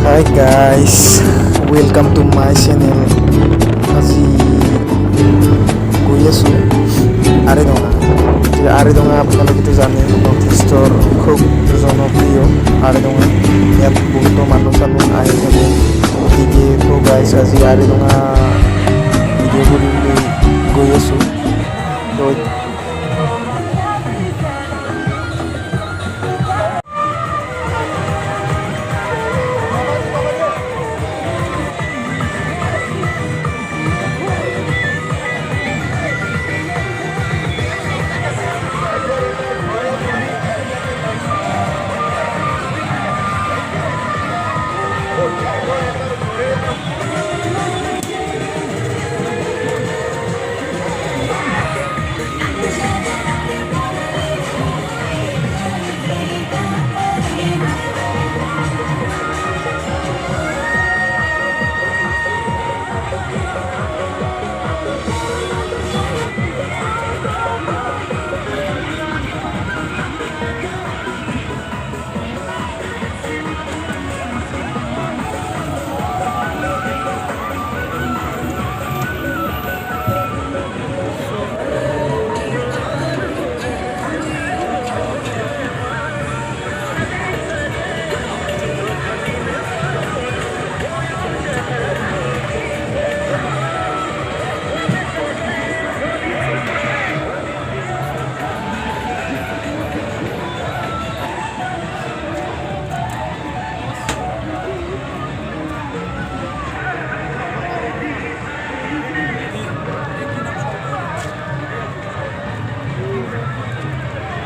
Hi guys, welcome to my channel. আজি গৈ আছোঁ আৰেডঙা। আৰেডঙা আপোনালোকেতো জানে নৰ্থ ইষ্টৰ খুব জনপ্ৰিয় আৰেডঙা। ইয়াত বহুতো মানুহ চানুহ আহি থাকে। গতিকে তো গাইজ আজি আৰেডঙা ভিডিঅ' কৰিবলৈ গৈ আছোঁ। তো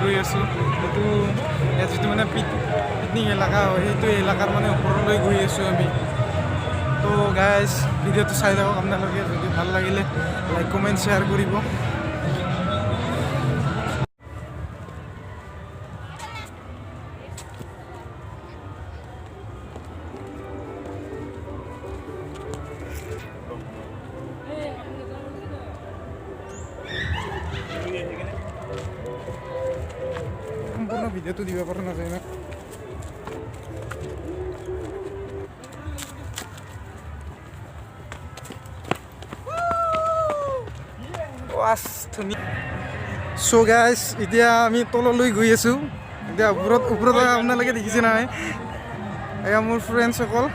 গৈ আছোঁ এইটো ইয়াত যিটো মানে পিকনিক এলেকা হয় সেইটো এলেকাৰ মানে ওপৰলৈ গৈ আছোঁ আমি। তো গাইজ ভিডিঅ'টো চাই থাকক আপোনালোকে, যদি ভাল লাগিলে লাইক কমেণ্ট শ্বেয়াৰ কৰিব। সম্পূৰ্ণ ভিডিঅ'টো দিব পৰা নাযায় না। চ' গাইজ এতিয়া আমি তললৈ গৈ আছোঁ। এতিয়া ওপৰত আপোনালোকে দেখিছে নহয়, এয়া মোৰ ফ্ৰেণ্ডছসকল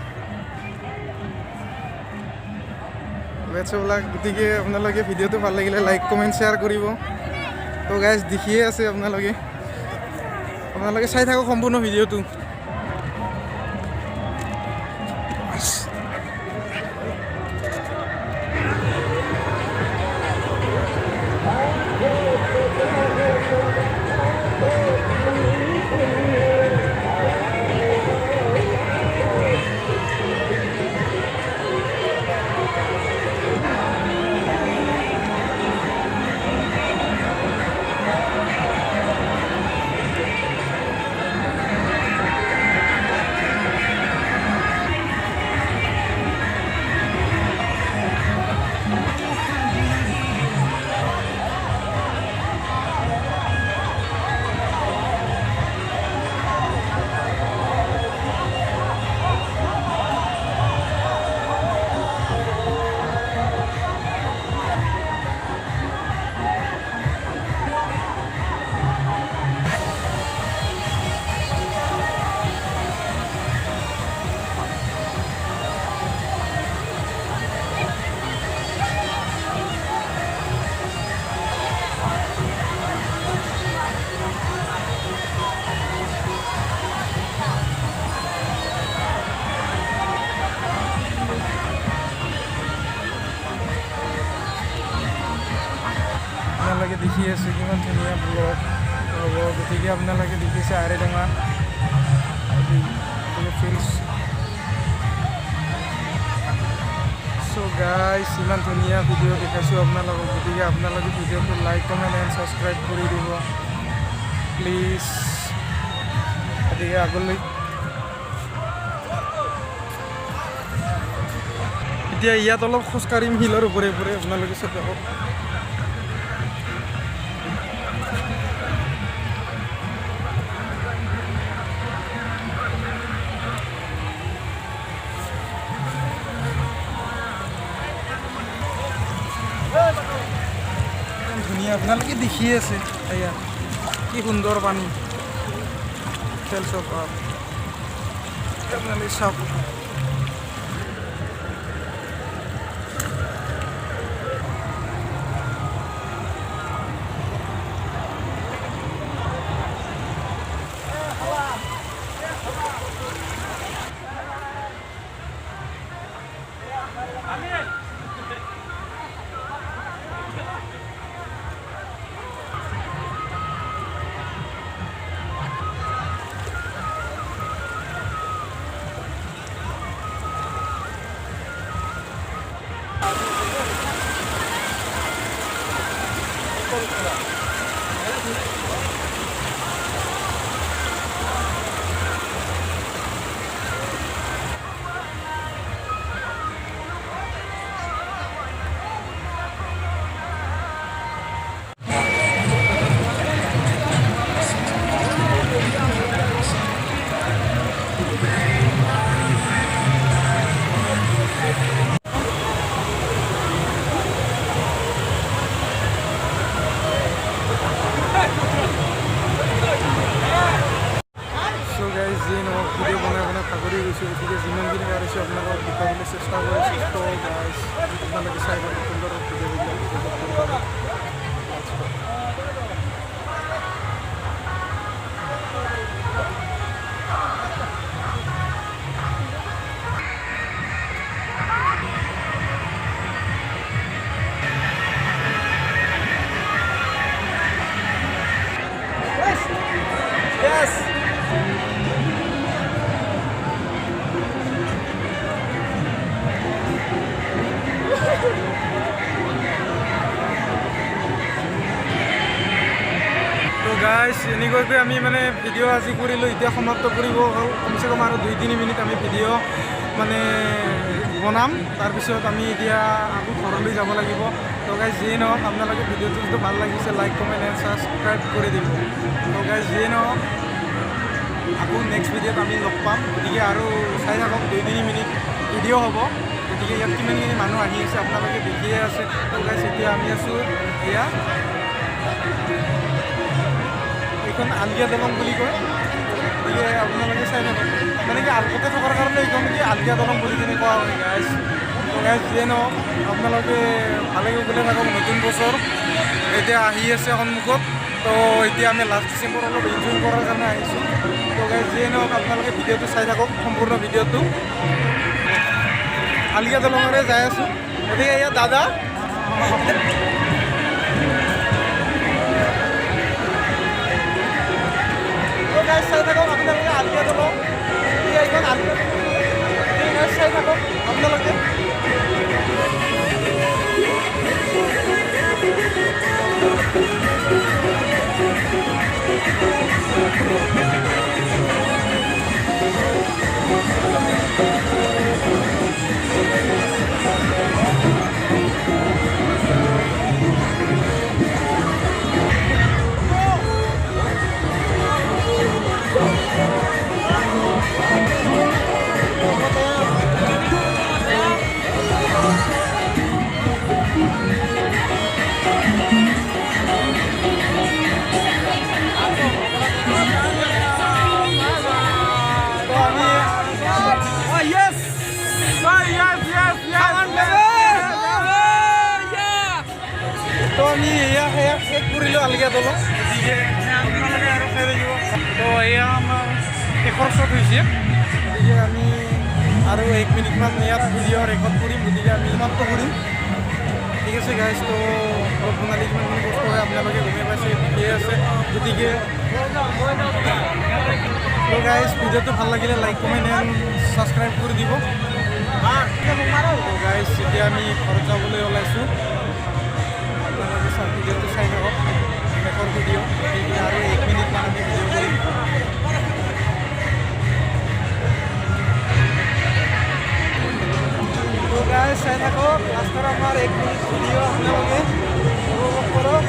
বেটছবিলাক। গতিকে আপোনালোকে ভিডিঅ'টো ভাল লাগিলে লাইক কমেণ্ট শ্বেয়াৰ কৰিব। তো গাইজ দেখিয়ে আছে আপোনালোকে চাই থাকক সম্পূৰ্ণ ভিডিঅ'টো। আপোনালোকে দেখি আছে কিমান ধুনীয়া ব্লগ হ'ব। গতিকে আপোনালোকে দেখিছে আৰেডঙা ফিল্ডছ। চ' গাইজ ইমান ধুনীয়া ভিডিঅ' দেখাইছোঁ আপোনালোকক। গতিকে আপোনালোকে ভিডিঅ'টো লাইক কমেণ্ট এণ্ড ছাবস্ক্ৰাইব কৰি দিব প্লিজ। গতিকে আগলৈ এতিয়া ইয়াত অলপ খোজকাঢ়িম শিলৰ ওপৰে ওপৰে, আপোনালোকে চাই থাকক। আপোনালোকে দেখিয়ে আছে এয়া কি সুন্দৰ পানী চেলচৰ পৰা আপোনালোকে চাওক ভিডিঅ' বনাই ভাগৰি গৈছোঁ গতিকে যিমানখিনি পাৰিছোঁ আপোনালোকক দেখাবলৈ চেষ্টা কৰিছোঁ তো গাইজ আপোনালোকে চাই ল'ব সুন্দৰ ভিডিঅ'বিলাক Yes! তো গাইজ এনেকুৱাকৈ আমি মানে ভিডিঅ' আজি কৰিলোঁ এতিয়া সমাপ্ত কৰিব হ'ল কমচে কম আৰু 2-3 মিনিট আমি ভিডিঅ' মানে বনাম তাৰপিছত আমি এতিয়া আকৌ ঘৰলৈ যাব লাগিব তো গাইজ যিয়ে নহওক আপোনালোকে ভিডিঅ'টো যদি ভাল লাগিছে লাইক কমেণ্ট এণ্ড ছাবস্ক্ৰাইব কৰি দিব তো গাইজ যিয়ে নহওক আকৌ নেক্সট ভিডিঅ'ত আমি লগ পাম গতিকে আৰু চাই থাকক 2-3 মিনিট ভিডিঅ' হ'ব গতিকে ইয়াত কিমানখিনি মানুহ আহি আছে আপোনালোকে দেখিয়ে আছে তো গাইজ এতিয়া আমি আছোঁ এয়া এইখন আলগিয়া দলং বুলি কয় গতিকে আপোনালোকে চাই থাকক মানে কি আলগতে থকাৰ কাৰণে এইখন কি আলগিয়া দলং বুলি কিনে কোৱা হয় গাইজ তো গাইজ যিয়ে নহওক আপোনালোকে ভালে কুশলে থাকক নতুন বছৰ এতিয়া আহি আছে সন্মুখত তো এতিয়া আমি লাষ্ট ডিচেম্বৰ অলপ এনজয় কৰাৰ কাৰণে আহিছোঁ তো গাইজ যিয়ে নহওক আপোনালোকে ভিডিঅ'টো চাই থাকক সম্পূৰ্ণ ভিডিঅ'টো আলগিয়া দলঙৰে যাই আছোঁ গতিকে এয়া দাদা গাইজ চাই থাকক আপোনালোকে আলগিয়া দলং এইখন আলগিয়া গাইজ চাই থাকক আপোনালোকে তো আমি এয়া সেয়া শেষ কৰিলোঁ আলগিয়া দলং গতিকে আপোনালোকে আৰু চাই থাকিব তো এয়া আমাৰ শেষৰ শ্বট হৈছে গতিকে আমি আৰু 1 মিনিটমান ইয়াত ভিডিঅ' ৰেকৰ্ড কৰিম গতিকে আমি সমাপ্ত কৰিম ঠিক আছে গাইজ তো অলপ বনালি কিমানখিনি কষ্ট হয় আপোনালোকে গমেই পাইছে ঠিকেই আছে গতিকে তো গাইজ ভিডিঅ'টো ভাল লাগিলে লাইক কমেণ্ট এণ্ড ছাবস্ক্ৰাইব কৰি দিব তো গাইজ এতিয়া আমি ঘৰত যাবলৈ ওলাইছোঁ ভিডিঅ'টো চাই থাকক শেষৰ ভিডিঅ' গতিকে আৰু 1 মিনিটমান আমি ভিডিঅ' কৰিম তো গাইজ চাই থাকক লাষ্টৰ আমাৰ 1 মিনিট ভিডিঅ' আপোনালোকে উপভোগ কৰক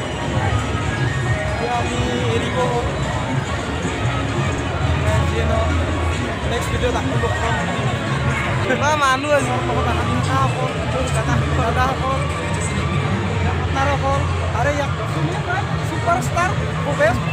এতিয়া আমি এৰিব যিয়ে নহওক নেক্সট ভিডিঅ'ত আকৌ লগ পাম মানুহ আছে দাদাসকল আপোনালোকৰ अरे यार सुपरस्टार भूपेश